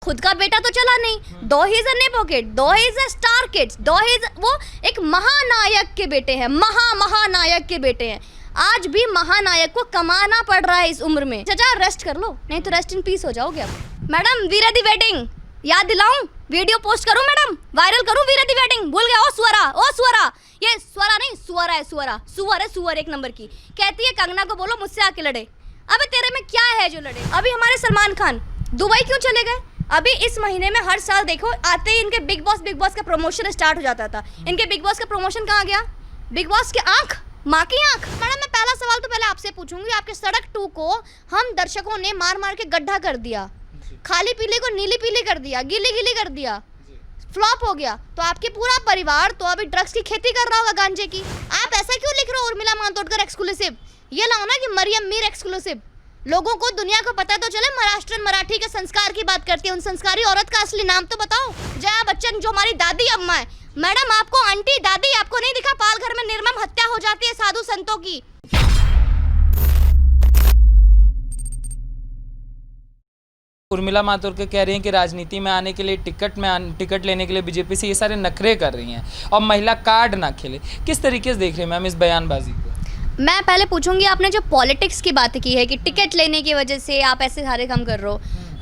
खुद का बेटा तो चला नहीं, though he is a nepo kid, though he is a star kids, though he वो एक महानायक के बेटे हैं, महानायक के बेटे हैं। आज भी महानायक को कमाना पड़ रहा है इस उम्र में। चाचा रेस्ट कर लो, नहीं तो रेस्ट इन पीस हो जाओगे आप। मैडम वीरा दी वेडिंग याद दिलाऊं, वीडियो पोस्ट करूं मैडम, वायरल करूं वीरा दी वेडिंग, भूल गया? ओ स्वरा, ये स्वरा नहीं सुअर है, सुअर है, सुअर एक नंबर की। कहती है कंगना को बोलो मुझसे आके लड़े। अबे तेरे में क्या है जो लड़े? अभी हमारे सलमान खान दुबई क्यों चले गए? अभी इस महीने में हर साल देखो आते ही इनके बिग बॉस का प्रमोशन स्टार्ट हो जाता था। इनके बिग बॉस का प्रमोशन कहाँ गया? बिग बॉस की आंख, माँ की आंख। मैडम मैं पहला सवाल तो पहले आपसे पूछूंगी, आपके सड़क 2 को हम दर्शकों ने मार के गड्ढा कर दिया, खाली पीली को नीली पीली कर दिया, गीली कर दिया, फ्लॉप हो गया, तो आपके पूरा परिवार तो अभी ड्रग्स की खेती कर रहा होगा, गांजे की। आप ऐसा क्यों लिख रहे हो उर्मिला मातोंडकर एक्सक्लूसिव? ये लाओ ना कि मरियम मीर एक्सक्लूसिव। लोगों को दुनिया को पता तो चले महाराष्ट्र मराठी के संस्कार की बात करती है, उन संस्कारी औरत का असली नाम तो बताओ। जया बच्चन जो हमारी दादी अम्मा है। मैडम आपको आंटी दादी आपको नहीं दिखा पाल घर में निर्मम हत्या हो जाती है साधु संतों की। उर्मिला मातोंडकर कह रही हैं कि राजनीति में आने के लिए टिकट लेने के लिए बीजेपी से ये सारे नखरे कर रही हैं और महिला कार्ड ना खेले। किस तरीके से देख रहे हैं मैम इस बयानबाजी को? मैं पहले पूछूंगी, आपने जो पॉलिटिक्स की बात की है कि टिकट लेने की वजह से आप ऐसे सारे काम कर रहे हो,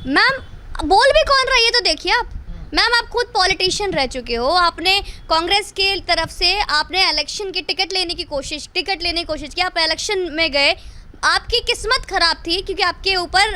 मैम बोल भी कौन रहा है ये तो देखिए आप। मैम आप खुद पॉलिटिशियन रह चुके हो, आपने कांग्रेस की तरफ से आपने इलेक्शन की टिकट लेने की कोशिश की, आप इलेक्शन में गए, आपकी किस्मत खराब थी क्योंकि आपके ऊपर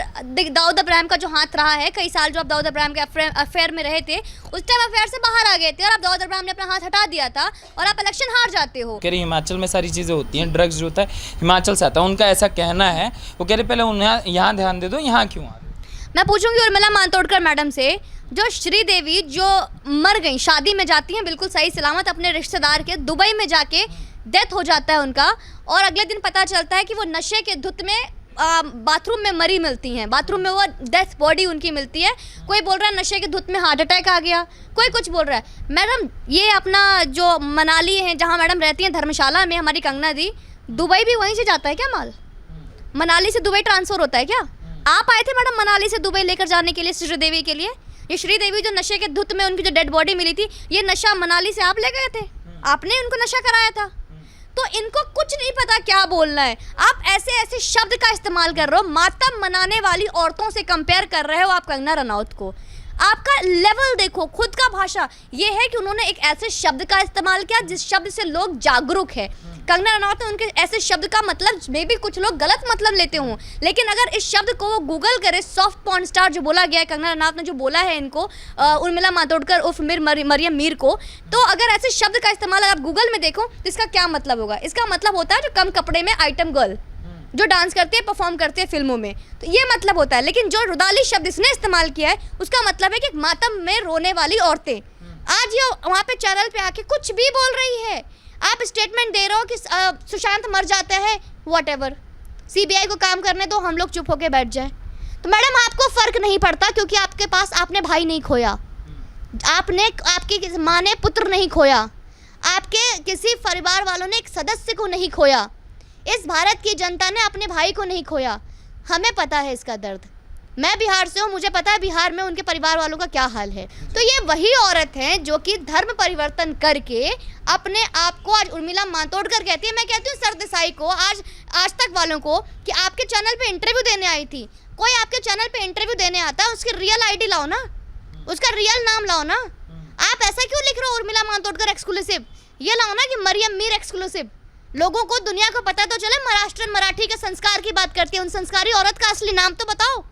दाऊद इब्राहिम का जो हाथ रहा है, कई साल जो आप दाऊद इब्राहिम के अफेयर में रहे थे, उस टाइम अफेयर से बाहर आ गए थे और आप दाऊद इब्राहिम ने अपना हाथ हटा दिया था और आप इलेक्शन हार जाते हो। कह रही हिमाचल में सारी चीज़ें होती हैं, ड्रग्स जो होता है हिमाचल से आता है, उनका ऐसा कहना है। वो कह रहे पहले उन्हें यहाँ ध्यान दे दो, यहाँ क्यों आ रहे? मैं पूछूंगी उर्मिला मातोंडकर मैडम से, जो श्रीदेवी जो मर गई, शादी में जाती हैं बिल्कुल सही सलामत अपने रिश्तेदार के, दुबई में जाके डेथ हो जाता है उनका और अगले दिन पता चलता है कि वो नशे के धुत में बाथरूम में मरी मिलती हैं, बाथरूम में वो डेथ बॉडी उनकी मिलती है। कोई बोल रहा है नशे के धुत में हार्ट अटैक आ गया, कोई कुछ बोल रहा है। मैडम ये अपना जो मनाली है जहाँ मैडम रहती हैं धर्मशाला में, हमारी कंगना दी, दुबई भी वहीं से जाता है क्या माल? मनाली से दुबई ट्रांसफ़र होता है क्या? आप आए थे मैडम मनाली से दुबई लेकर जाने के लिए श्रीदेवी के लिए? ये श्रीदेवी जो नशे के धुत में उनकी जो डेड बॉडी मिली थी, ये नशा मनाली से आप ले गए थे, आपने उनको नशा कराया था। तो इनको कुछ नहीं पता क्या बोलना है। आप ऐसे शब्द का इस्तेमाल कर रहे हो, मातम मनाने वाली औरतों से कंपेयर कर रहे हो आप कंगना रनौत को। आपका लेवल देखो, खुद का भाषा ये है कि उन्होंने एक ऐसे शब्द का इस्तेमाल किया जिस शब्द से लोग जागरूक है। कंगना रनौत ने उनके ऐसे शब्द का मतलब मे भी कुछ लोग गलत मतलब लेते हों, लेकिन अगर इस शब्द को वो गूगल करे, सॉफ्ट पॉर्न स्टार जो बोला गया है, कंगना रनौत ने जो बोला है इनको उर्मिला मातोंडकर उर्फ मरियम मीर को, तो अगर ऐसे शब्द का इस्तेमाल आप गूगल में देखो तो इसका क्या मतलब होगा? इसका मतलब होता है जो कम कपड़े में आइटम गर्ल जो डांस करते हैं, परफॉर्म करते हैं फिल्मों में, तो ये मतलब होता है। लेकिन जो रुदाली शब्द इसने इस्तेमाल किया है उसका मतलब है कि मातम में रोने वाली औरतें। आज ये वहाँ पे चैनल पे आके कुछ भी बोल रही है, आप स्टेटमेंट दे रहे हो कि सुशांत मर जाते हैं, व्हाटएवर, सीबीआई को काम करने दो, हम लोग चुप होके बैठ जाए। तो मैडम आपको फ़र्क नहीं पड़ता क्योंकि आपके पास आपने भाई नहीं खोया, आपकी माँ ने पुत्र नहीं खोया, आपके किसी परिवार वालों ने एक सदस्य को नहीं खोया, इस भारत की जनता ने अपने भाई को नहीं खोया। हमें पता है इसका दर्द। मैं बिहार से हूँ, मुझे पता है बिहार में उनके परिवार वालों का क्या हाल है। तो ये वही औरत हैं जो कि धर्म परिवर्तन करके अपने आप को, आज उर्मिला मातोंडकर कहती है, मैं कहती हूँ सरदेसाई को, आज तक वालों को, कि आपके चैनल पे इंटरव्यू देने आई थी। कोई आपके चैनल पे इंटरव्यू देने आता है, उसकी रियल आईडी लाओ ना, उसका रियल नाम लाओ ना। आप ऐसा क्यों लिख रहे हो उर्मिला मातोंडकर एक्सक्लूसिव? ये लाओ ना कि मरियम मीर एक्सक्लूसिव। लोगों को दुनिया को पता तो चले महाराष्ट्र मराठी के संस्कार की बात करती है, उन संस्कारी औरत का असली नाम तो बताओ,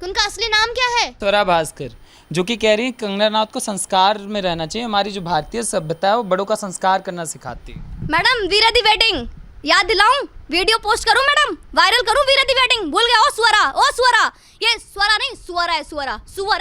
उनका असली नाम क्या है? स्वरा भास्कर जो कि कह रही है कंगना रनौत को संस्कार में रहना चाहिए, हमारी जो भारतीय सभ्यता है वो बड़ों का संस्कार करना सिखाती है। मैडम वीरा दी वेडिंग याद दिलाऊं, वीडियो पोस्ट करूं मैडम, वायरल करूं वीरा दी वेडिंग, भूल गया? ओ स्वरा, ये स्वरा नहीं सुअर है,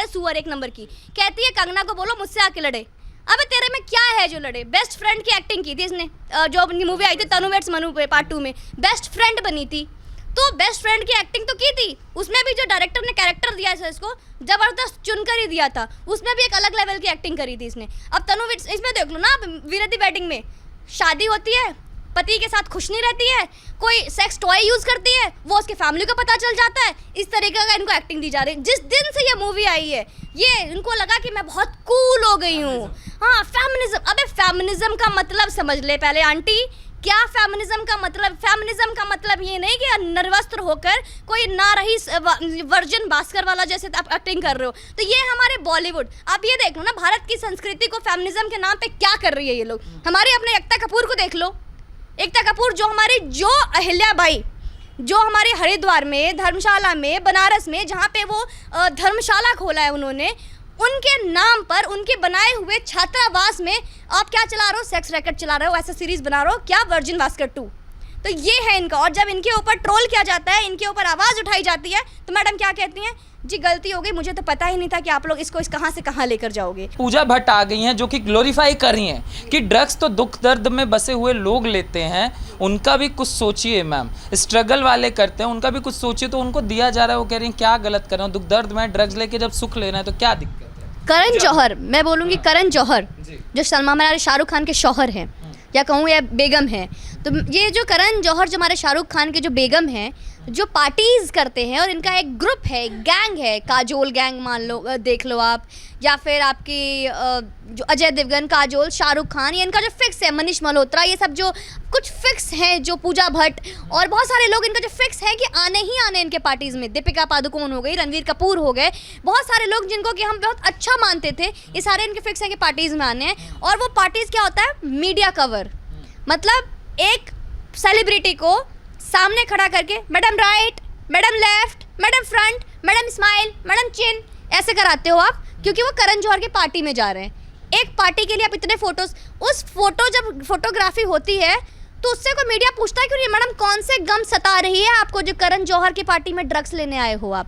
सुअर एक नंबर की। कहती है कंगना को बोलो मुझसे आके लड़े। अबे तेरे में क्या है जो लड़े? बेस्ट फ्रेंड की एक्टिंग की थी इसने, जो अपनी मूवी आई थी तनु वेट्स मनु पे पार्ट 2 में बेस्ट फ्रेंड बनी थी, तो बेस्ट फ्रेंड की एक्टिंग तो की थी। उसमें भी जो डायरेक्टर ने कैरेक्टर दिया है इसको जबरदस्त चुनकर ही दिया था, उसमें भी एक अलग लेवल की एक्टिंग करी थी इसने। अब तनु वेट्स इसमें देख लो ना, वीरा दी वेडिंग में शादी होती है, पति के साथ खुश नहीं रहती है, कोई सेक्स टॉय यूज करती है, वो उसके फैमिली को पता चल जाता है। इस तरीके का इनको एक्टिंग दी जा रही है। जिस दिन से ये मूवी आई है, ये इनको लगा कि मैं बहुत कूल हो गई हूँ। हाँ, फेमिनिज्म। अबे फेमिनिज्म का मतलब समझ ले पहले आंटी, क्या फेमिनिज्म का मतलब? फेमिनिज्म का मतलब ये नहीं कि निर्वस्त्र होकर कोई ना रही वर्जिन भास्कर वाला जैसे आप एक्टिंग कर रहे हो। तो ये हमारे बॉलीवुड, आप ये देख लो ना, भारत की संस्कृति को फेमिनिज्म के नाम पे क्या कर रही है ये लोग। हमारे अपने एकता कपूर को देख लो। एकता कपूर जो हमारी, जो अहिल्या बाई, जो हमारे हरिद्वार में, धर्मशाला में, बनारस में, जहाँ पे वो धर्मशाला खोला है उन्होंने, उनके नाम पर उनके बनाए हुए छात्रावास में आप क्या चला रहे हो? सेक्स रैकेट चला रहे हो, ऐसा सीरीज बना रहे हो क्या? वर्जिन भास्कर 2। तो ये है इनका। और जब इनके ऊपर ट्रोल किया जाता है, इनके ऊपर आवाज़ उठाई जाती है, तो मैडम क्या कहती हैं? जी गलती हो गई, मुझे तो पता ही नहीं था कि आप लोग इसको कहाँ से कहाँ लेकर जाओगे। पूजा भट्ट आ गई हैं जो कि ग्लोरीफाई कर रही हैं कि ड्रग्स तो दुख दर्द में बसे हुए लोग लेते हैं, उनका भी कुछ सोचिए मैम। स्ट्रगल वाले करते हैं, उनका भी कुछ सोचिए। तो उनको दिया जा रहा है, वो कह रही हैं क्या गलत कर रहे हो, दुख दर्द में ड्रग्स लेके जब सुख लेना है तो क्या दिक्कत है? करण जौहर, मैं बोलूँगी करण जौहर, जो सलमान हमारे शाहरुख खान के शौहर हैं, या कहूँ या बेगम है। तो ये जो करण जौहर जो हमारे शाहरुख खान के जो बेगम हैं, जो पार्टीज़ करते हैं, और इनका एक ग्रुप है, गैंग है, काजोल गैंग मान लो, देख लो आप, या फिर आपकी जो अजय देवगन, काजोल, शाहरुख खान, ये इनका जो फिक्स है, मनीष मल्होत्रा, ये सब जो कुछ फिक्स हैं, जो पूजा भट्ट और बहुत सारे लोग, इनका जो फिक्स है कि आने ही आने इनके पार्टीज़ में। दीपिका पादुकोण हो गई, रणवीर कपूर हो गए, बहुत सारे लोग जिनको कि हम बहुत अच्छा मानते थे, ये सारे इनके फिक्स हैं कि पार्टीज़ में आने हैं। और वो पार्टीज़ क्या होता है? Media cover. मतलब एक सेलिब्रिटी को सामने खड़ा करके madam right, madam left, madam front, madam smile, madam chin, ऐसे कराते हो आप, क्योंकि वो करण जौहर की पार्टी में जा रहे हैं। एक पार्टी के लिए आप इतने फोटोज, उस फोटो जब फोटोग्राफी होती है तो उससे कोई मीडिया पूछता है क्यों नहीं, मैडम कौन से गम सता रही है आपको जो करण जौहर की पार्टी में ड्रग्स लेने आए हो आप?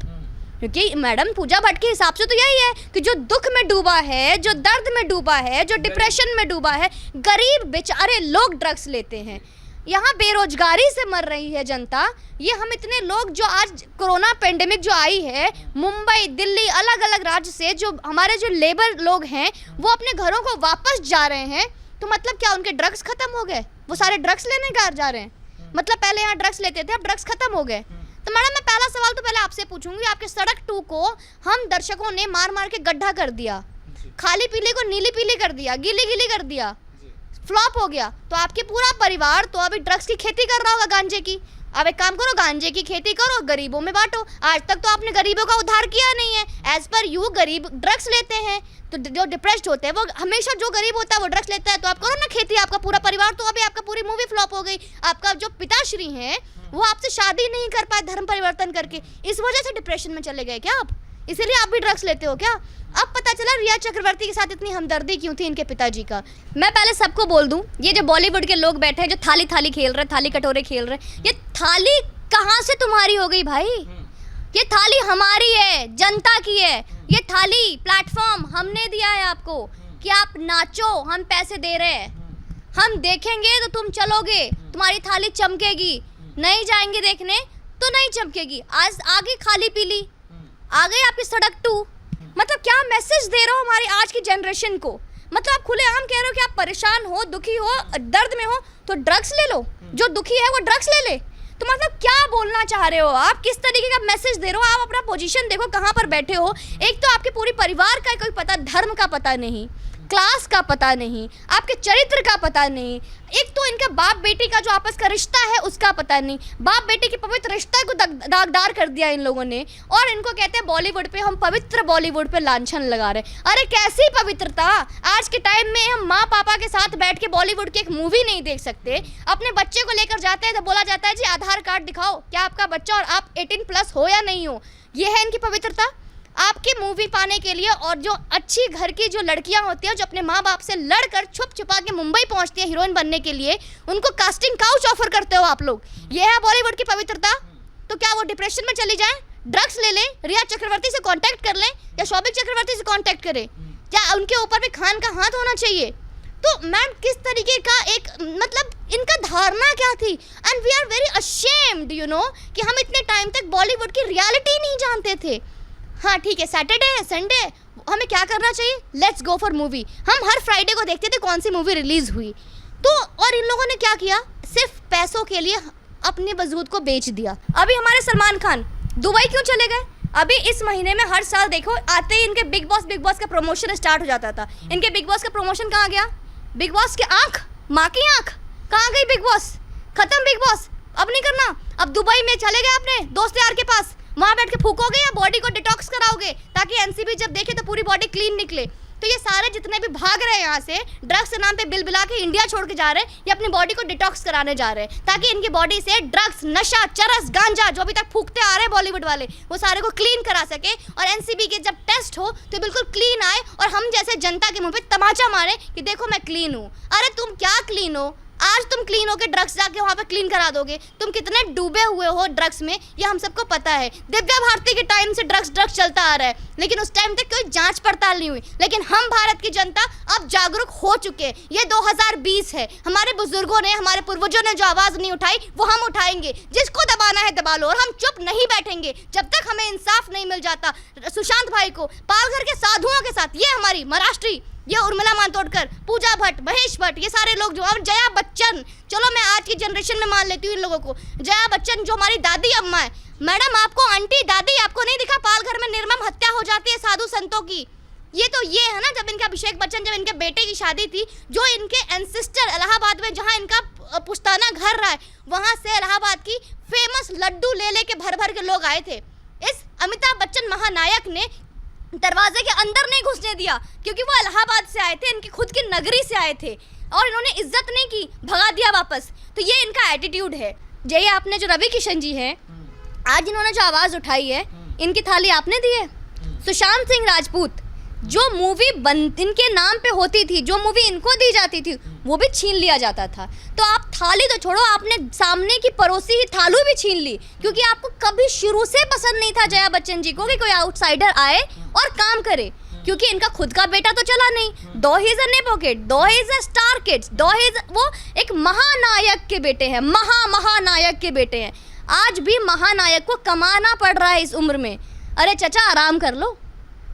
क्योंकि मैडम पूजा भट्ट के हिसाब से तो यही है कि जो दुख में डूबा है, जो दर्द में डूबा है, जो डिप्रेशन में डूबा है, गरीब बेचारे लोग ड्रग्स लेते हैं। यहाँ बेरोजगारी से मर रही है जनता। ये हम इतने लोग जो आज कोरोना पेंडेमिक जो आई है, मुंबई, दिल्ली, अलग अलग राज्य से जो हमारे जो लेबर लोग हैं, वो अपने घरों को वापस जा रहे हैं। तो मतलब क्या उनके ड्रग्स खत्म हो गए? वो सारे ड्रग्स लेने का जा रहे हैं? मतलब पहले यहाँ ड्रग्स लेते थे, अब ड्रग्स खत्म हो गए। तो मैडम मैं पहला सवाल तो पहले आपसे पूछूंगी, आपके सड़क 2 को हम दर्शकों ने मार मार के गड्ढा कर दिया, खाली पीली को नीली पीली कर दिया, गीली गीली कर दिया, फ्लॉप हो गया। तो आपके पूरा परिवार तो अभी ड्रग्स की खेती कर रहा होगा, गांजे की। अब एक काम करो, गांजे की खेती करो, गरीबों में बांटो। आज तक तो आपने गरीबों का उद्धार किया नहीं है। एज पर यू गरीब ड्रग्स लेते हैं, तो जो डिप्रेस्ड होते हैं वो हमेशा, जो गरीब होता है वो ड्रग्स लेता है। तो आप करो ना खेती, आपका पूरा परिवार, तो अभी आपका पूरी मूवी फ्लॉप हो गई। आपका जो पिताश्री हैं वो आपसे शादी नहीं कर पाए धर्म परिवर्तन करके, इस वजह से डिप्रेशन में चले गए क्या आप? इसीलिए आप भी ड्रग्स लेते हो क्या? अब पता चला रिया चक्रवर्ती के साथ इतनी हमदर्दी क्यों थी इनके पिताजी का। मैं पहले सबको बोल दूं, ये जो बॉलीवुड के लोग बैठे हैं जो थाली थाली खेल रहे, थाली कटोरे खेल रहे, ये थाली कहाँ से तुम्हारी हो गई भाई? ये थाली हमारी है, जनता की है। ये थाली प्लेटफॉर्म हमने दिया है आपको कि आप नाचो, हम पैसे दे रहे हैं, हम देखेंगे तो तुम चलोगे, तुम्हारी थाली चमकेगी। नहीं जाएंगे देखने तो नहीं चमकेगी। आज आगे खाली पीली आ गई आपकी सड़क 2। मतलब क्या मैसेज दे रहे हो हमारी आज की जनरेशन को? मतलब आप खुलेआम कह रहे हो कि आप परेशान हो, दुखी हो, दर्द में हो तो ड्रग्स ले लो, जो दुखी है वो ड्रग्स ले ले। तो मतलब क्या बोलना चाह रहे हो आप? किस तरीके का मैसेज दे रहे हो आप? अपना पोजीशन देखो, कहाँ पर बैठे हो। एक तो आपके पूरी परिवार का कोई पता, धर्म का पता नहीं, क्लास का पता नहीं, आपके चरित्र का पता नहीं। एक तो इनका बाप बेटी का जो आपस का रिश्ता है उसका पता नहीं। बाप बेटी के पवित्र रिश्ता को दागदार कर दिया इन लोगों ने। और इनको कहते हैं बॉलीवुड पे, हम पवित्र बॉलीवुड पे लांछन लगा रहे। अरे कैसी पवित्रता? आज के टाइम में हम माँ पापा के साथ बैठ के बॉलीवुड की एक मूवी नहीं देख सकते। अपने बच्चे को लेकर जाते हैं तो बोला जाता है जी आधार कार्ड दिखाओ, क्या आपका बच्चा और आप 18+ हो या नहीं हो। ये है इनकी पवित्रता। आपकी मूवी पाने के लिए, और जो अच्छी घर की जो लड़कियां होती हैं जो अपने माँ बाप से लड़कर छुप छुपा के मुंबई पहुंचती हैं हीरोइन बनने के लिए, उनको कास्टिंग काउच ऑफर करते हो आप लोग। ये है बॉलीवुड की पवित्रता। तो क्या वो डिप्रेशन में चली जाए, ड्रग्स ले लें, रिया चक्रवर्ती से कांटेक्ट कर लें, या शोभिक चक्रवर्ती से कांटेक्ट करें? क्या उनके ऊपर भी खान का हाथ होना चाहिए? तो मैम किस तरीके का एक, मतलब इनका धारणा क्या थी? And we are very ashamed you know कि हम इतने टाइम तक बॉलीवुड की रियलिटी नहीं जानते थे। हाँ ठीक है, सैटरडे है, संडे, हमें क्या करना चाहिए? Let's go for movie. हम हर फ्राइडे को देखते थे कौन सी मूवी रिलीज हुई। तो और इन लोगों ने क्या किया, सिर्फ पैसों के लिए अपने वजूद को बेच दिया। अभी हमारे सलमान खान दुबई क्यों चले गए? अभी इस महीने में हर साल देखो आते ही इनके बिग बॉस का प्रमोशन स्टार्ट हो जाता था। इनके बिग बॉस का प्रमोशन कहाँ गया? बिग बॉस की आंख, माँ की आंख कहाँ गई? बिग बॉस खत्म, बिग बॉस अब नहीं करना। अब दुबई में चले गए अपने दोस्त यार के पास, वहाँ बैठ के फूकोगे या बॉडी को डिटॉक्स कराओगे ताकि एनसीबी जब देखे तो पूरी बॉडी क्लीन निकले। तो ये सारे जितने भी भाग रहे हैं यहाँ से ड्रग्स के नाम पे बिल बिला के इंडिया छोड़ के जा रहे हैं, ये अपनी बॉडी को डिटॉक्स कराने जा रहे हैं ताकि इनकी बॉडी से ड्रग्स, नशा, चरस, गांजा जो अभी तक फूकते आ रहे हैं बॉलीवुड वाले, वो सारे को क्लीन करा सके और एनसीबी के जब टेस्ट हो तो बिल्कुल क्लीन आए और हम जैसे जनता के मुंह पे तमाचा मारे कि देखो मैं क्लीन हूँ। अरे तुम क्या क्लीन हो? आज तुम क्लीन होके ड्रग्स जाके वहाँ पे क्लीन करा दोगे। तुम कितने डूबे हुए हो ड्रग्स में ये हम सबको पता है। दिव्या भारती के टाइम से ड्रग्स चलता आ रहा है, लेकिन उस टाइम तक कोई जांच पड़ताल नहीं हुई। लेकिन हम भारत की जनता अब जागरूक हो चुके हैं। ये 2020 है, हमारे बुजुर्गों ने, हमारे पूर्वजों ने जो आवाज़ नहीं उठाई वो हम उठाएंगे। जिसको दबाना है दबा लो और हम चुप नहीं बैठेंगे जब तक हमें इंसाफ नहीं मिल जाता। सुशांत भाई को पालघर के साधुओं के साथ, ये हमारी महाराष्ट्री, ये उर्मिला मातोंडकर, पूजा भट्ट, महेश भट्ट, ये सारे लोग जो, और जया बच्चन, चलो मैं आज की जनरेशन में मान लेती हूँ इन लोगों को। जया बच्चन जो हमारी दादी अम्मा है, मैडम आपको आंटी दादी आपको नहीं दिखा पालघर में निर्मम हत्या हो जाती है साधु संतों की? ये तो ये है ना, जब इनका अभिषेक बच्चन, जब इनके बेटे की शादी थी, जो इनके एंसेस्टर इलाहाबाद में जहाँ इनका पुश्ताना घर रहा है, वहाँ से इलाहाबाद की फेमस लड्डू ले लेके भर भर के लोग आए थे। इस अमिताभ बच्चन महानायक ने दरवाजे के अंदर नहीं घुसने दिया क्योंकि वो इलाहाबाद से आए थे, इनकी खुद की नगरी से आए थे और इन्होंने इज्जत नहीं की, भगा दिया वापस। तो ये इनका एटीट्यूड है। ये आपने जो रवि किशन जी हैं, आज इन्होंने जो आवाज़ उठाई है, इनकी थाली आपने दी है। सुशांत सिंह राजपूत, जो मूवी इनके नाम पे होती थी, जो मूवी इनको दी जाती थी, वो भी छीन लिया जाता था। तो आप थाली तो छोड़ो, आपने सामने की पड़ोसी ही थालू भी छीन ली क्योंकि आपको कभी शुरू से पसंद नहीं था जया बच्चन जी को कि कोई आउटसाइडर आए और काम करे, क्योंकि इनका खुद का बेटा तो चला नहीं। दो ही इज अ नेपोकिड, दो he is a star kids, though he वो एक महानायक के बेटे हैं, महानायक के बेटे हैं। आज भी महानायक को कमाना पड़ रहा है इस उम्र में। अरे चचा आराम कर लो।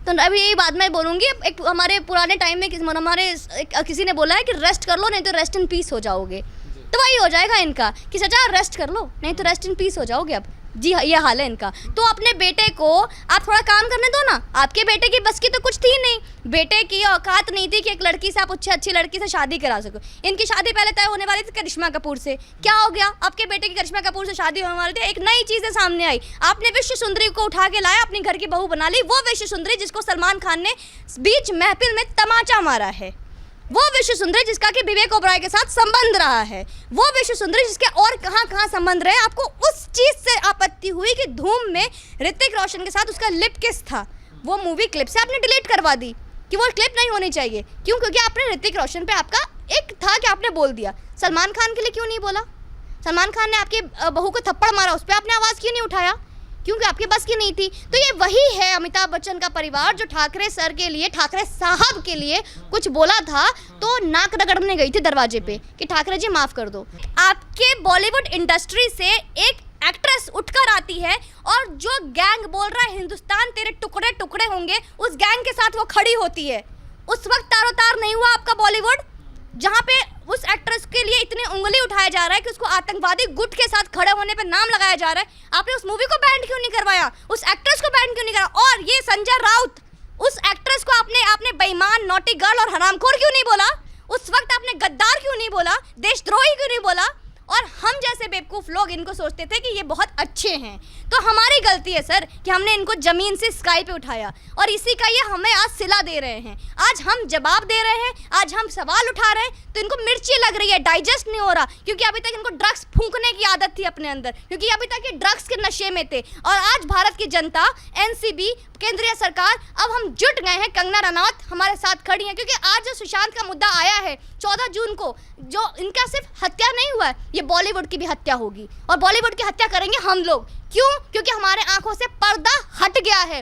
तो अभी यही बात मैं बोलूँगी, एक हमारे पुराने टाइम में किसी ने बोला है कि रेस्ट कर लो नहीं तो रेस्ट इन पीस हो जाओगे। तो वही हो जाएगा इनका कि चचा रेस्ट कर लो नहीं तो रेस्ट इन पीस हो जाओगे। अब जी ये हाल है इनका। तो अपने बेटे को आप थोड़ा काम करने दो ना। आपके बेटे की बस की तो कुछ थी नहीं, बेटे की औकात नहीं थी कि एक लड़की से आप अच्छी लड़की से शादी करा सको। इनकी शादी पहले तय होने वाली थी करिश्मा कपूर से, क्या हो गया? आपके बेटे की करिश्मा कपूर से शादी होने वाली थी, एक नई चीज़ें सामने आई, आपने विश्व सुंदरी को उठा के लाया, अपनी घर की बहू बना ली। वो विश्व सुंदरी जिसको सलमान खान ने बीच महफिल में तमाचा मारा है, वो विश्व सुंदरी जिसका कि विवेक ओबराय के साथ संबंध रहा है, वो विश्व सुंदरी जिसके और कहाँ संबंध रहे। आपको उस चीज़ से आपत्ति हुई कि धूम में ऋतिक रोशन के साथ उसका लिप किस था, वो मूवी क्लिप से आपने डिलीट करवा दी कि वो क्लिप नहीं होनी चाहिए। क्यों? क्योंकि आपने ऋतिक रोशन पे आपका एक था कि आपने बोल दिया। सलमान खान के लिए क्यों नहीं बोला? सलमान खान ने आपकी बहू को थप्पड़ मारा, उस पर आपने आवाज़ क्यों नहीं उठाया? क्योंकि आपके बस की नहीं थी। तो ये वही है अमिताभ बच्चन का परिवार जो ठाकरे सर के लिए, ठाकरे साहब के लिए कुछ बोला था तो नाक रगड़ने गई थी दरवाजे पे कि ठाकरे जी माफ़ कर दो। आपके बॉलीवुड इंडस्ट्री से एक एक्ट्रेस उठकर आती है और जो गैंग बोल रहा है हिंदुस्तान तेरे टुकड़े टुकड़े होंगे, उस गैंग के साथ वो खड़ी होती है। उस वक्त तारोतार नहीं हुआ आपका बॉलीवुड, जहाँ पे उस एक्ट्रेस के लिए इतनी उंगली उठाया जा रहा है कि उसको आतंकवादी गुट के साथ खड़े होने पे नाम लगाया जा रहा है। आपने उस मूवी को बैन क्यों नहीं करवाया? उस एक्ट्रेस को बैन क्यों नहीं करा? और ये संजय राउत, उस एक्ट्रेस को आपने बेईमान, नॉटी गर्ल और हरामखोर क्यों नहीं बोला? उस वक्त आपने गद्दार क्यों नहीं बोला? देशद्रोही क्यों नहीं बोला? और हम जैसे बेवकूफ़ लोग इनको सोचते थे कि ये बहुत अच्छे हैं। तो हमारी गलती है सर कि हमने इनको ज़मीन से स्काई पे उठाया और इसी का ये हमें आज सिला दे रहे हैं। आज हम जवाब दे रहे हैं, आज हम सवाल उठा रहे हैं, तो इनको मिर्ची लग रही है, डाइजेस्ट नहीं हो रहा, क्योंकि अभी तक इनको ड्रग्स फूंकने की आदत थी अपने अंदर, क्योंकि अभी तक ये ड्रग्स के नशे में थे। और आज भारत की जनता, एनसीबी, केंद्रीय सरकार, अब हम जुट गए हैं, कंगना रनौत हमारे साथ खड़ी हैं, क्योंकि आज जो सुशांत का मुद्दा आया है 14 जून को, जो इनका सिर्फ हत्या नहीं हुआ है, ये बॉलीवुड की भी हत्या होगी और बॉलीवुड की हत्या करेंगे हम लोग। क्यों? क्योंकि हमारे आंखों से पर्दा हट गया है।